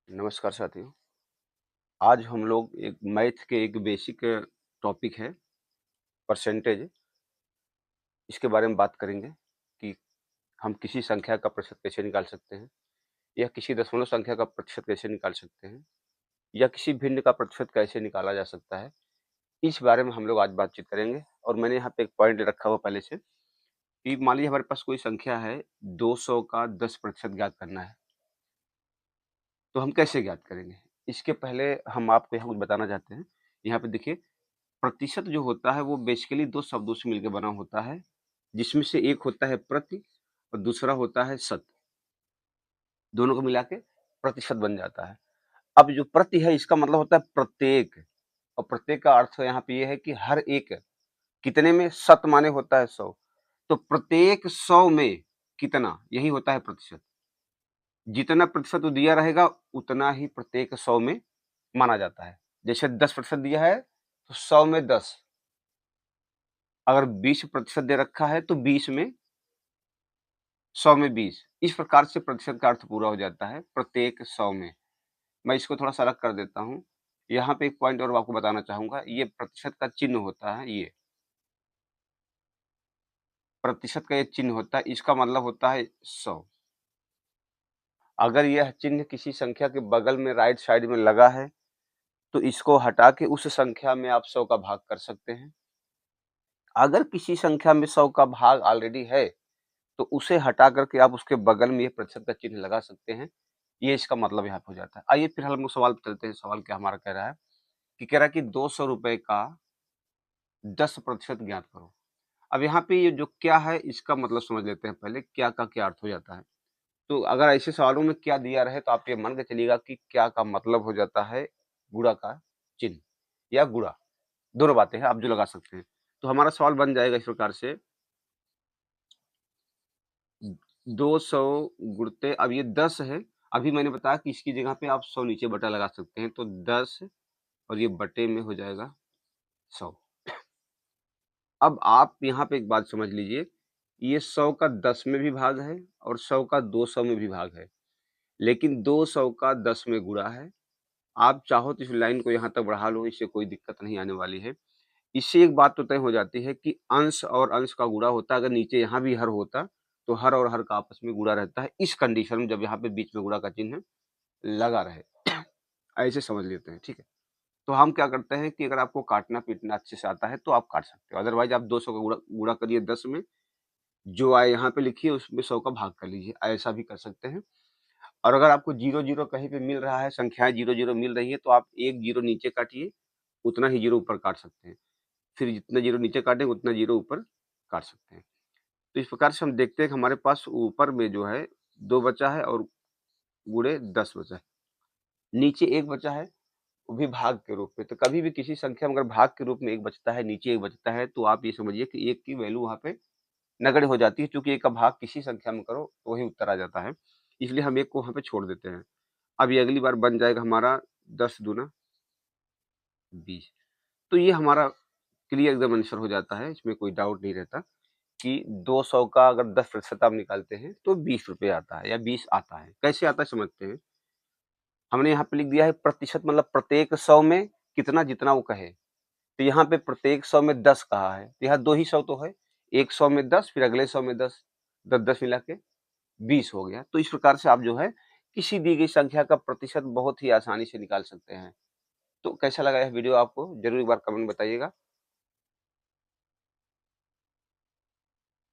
नमस्कार साथियों। आज हम लोग एक मैथ के एक बेसिक टॉपिक है परसेंटेज। इसके बारे में बात करेंगे कि हम किसी संख्या का प्रतिशत कैसे निकाल सकते हैं या किसी दशमलव संख्या का प्रतिशत कैसे निकाल सकते हैं या किसी भिन्न का प्रतिशत कैसे निकाला जा सकता है। इस बारे में हम लोग आज बातचीत करेंगे और मैंने यहाँ पे एक पॉइंट रखा हुआ पहले से कि मान लीजिए हमारे पास कोई संख्या है 200 का 10% ज्ञात करना है। तो हम कैसे ज्ञात करेंगे? इसके पहले हम आपको यहाँ कुछ बताना चाहते हैं। यहाँ पे देखिए, प्रतिशत जो होता है वो बेसिकली 2 शब्दों से मिलके बना होता है, जिसमें से एक होता है प्रति और दूसरा होता है शत। दोनों को मिला के प्रतिशत बन जाता है। अब जो प्रति है इसका मतलब होता है प्रत्येक, और प्रत्येक का अर्थ यहाँ पे ये है कि हर एक। कितने में? शत माने होता है 100। तो प्रत्येक 100 में कितना? यही होता है प्रतिशत। जितना प्रतिशत वो दिया रहेगा उतना ही प्रत्येक 100 में माना जाता है। जैसे 10% दिया है तो 100 में 10। अगर 20% दे रखा है तो 20 में 100 में 20। इस प्रकार से प्रतिशत का अर्थ पूरा हो जाता है प्रत्येक 100 में। मैं इसको थोड़ा-सा अलग कर देता हूँ। यहाँ पे एक पॉइंट और आपको बताना चाहूँगा, ये प्रतिशत का चिन्ह होता है ये। प्रतिशत का ये चिन्ह होता है, इसका मतलब होता है 100। अगर यह चिन्ह किसी संख्या के बगल में राइट साइड में लगा है, तो इसको हटा के उस संख्या में आप 100 का भाग कर सकते हैं। अगर किसी संख्या में 100 का भाग ऑलरेडी है, तो उसे हटा कर के आप उसके बगल में ये प्रतिशत का चिन्ह लगा सकते हैं। ये इसका मतलब यहाँ पे हो जाता है। आइए फिर हम लोग सवाल पे चलते हैं। सवाल क्या हमारा कह रहा है कि कह रहा है कि ₹200 का 10% ज्ञात करो। अब यहाँ पे ये जो क्या है इसका मतलब समझ लेते हैं पहले, क्या का क्या अर्थ हो जाता है। तो अगर ऐसे सवालों में क्या दिया रहे तो आप ये मान के चलिएगा कि क्या का मतलब हो जाता है गुणा का चिन्ह या गुणा, दोनों बातें हैं, आप जो लगा सकते हैं। तो हमारा सवाल बन जाएगा इस प्रकार से, 200 गुणित, अब ये 10 है। अभी मैंने बताया कि इसकी जगह पे आप 100 नीचे बटा लगा सकते हैं, तो 10 और ये बटे में हो जाएगा 100। अब आप यहाँ पे एक बात समझ लीजिए, ये 100 का 10 में भी भाग है और 100 का 200 में भी भाग है, लेकिन 200 का 10 में गुणा है। आप चाहो तो इस लाइन को यहाँ तक बढ़ा लो, इससे कोई दिक्कत नहीं आने वाली है। इससे एक बात तो तय हो जाती है कि अंश और अंश का गुणा होता है। अगर नीचे यहाँ भी हर होता, तो हर और हर का आपस में गुणा रहता है। इस कंडीशन में जब यहाँ पे बीच में गुणा का चिन्ह लगा रहे। ऐसे समझ लेते हैं, ठीक है? तो हम क्या करते हैं कि अगर आपको काटना-पीटना अच्छे से आता है तो आप काट सकते हो। अदरवाइज़ आप 200 का गुणा गुणा करिए 10 में, जो आए यहाँ पे लिखिए उसमें 100 का भाग कर लीजिए, ऐसा भी कर सकते हैं। और अगर आपको 0-0 कहीं पे मिल रहा है, संख्याएँ 0-0 मिल रही है, तो आप 1 0 नीचे काटिए, उतना ही 0 ऊपर काट सकते हैं। फिर जितना 0 नीचे काटेंगे उतना 0 ऊपर काट सकते हैं। तो इस प्रकार से हम देखते हैं कि हमारे पास ऊपर में जो है 2 बचा है और गुणे 10 बचा है। नीचे 1 बचा है, वो भी भाग के रूप में। तो कभी भी किसी संख्या में अगर भाग के रूप में 1 बचता है, नीचे 1 बचता है, तो आप ये समझिए कि 1 की वैल्यू वहाँ पे नगण्य हो जाती है, चूँकि 1 का भाग किसी संख्या में करो, तो वही उत्तर आ जाता है। इसलिए हम 1 को वहाँ पे छोड़ देते हैं। अब ये अगली बार बन जाएगा हमारा 10 दूना 20। तो ये हमारा क्लियर एकदम आंसर हो जाता है, इसमें कोई डाउट नहीं रहता कि 200 का अगर 10% आप निकालते हैं, तो ₹20 आता है या 20 आता है। कैसे आता है समझते हैं। हमने यहाँ पे लिख दिया है प्रतिशत, मतलब प्रत्येक 100 में कितना, जितना वो कहे। तो यहाँ पे प्रत्येक 100 में 10 कहा है, तो यहाँ 2 ही 100 तो है। एक 100 में 10, फिर अगले 100 में 10, 10-10 मिला के 20 हो गया। तो इस प्रकार से आप जो है किसी दी गई संख्या का प्रतिशत बहुत ही आसानी से निकाल सकते हैं। तो कैसा लगा यह वीडियो आपको? ज़रूर एक बार कमेंट में बताइएगा।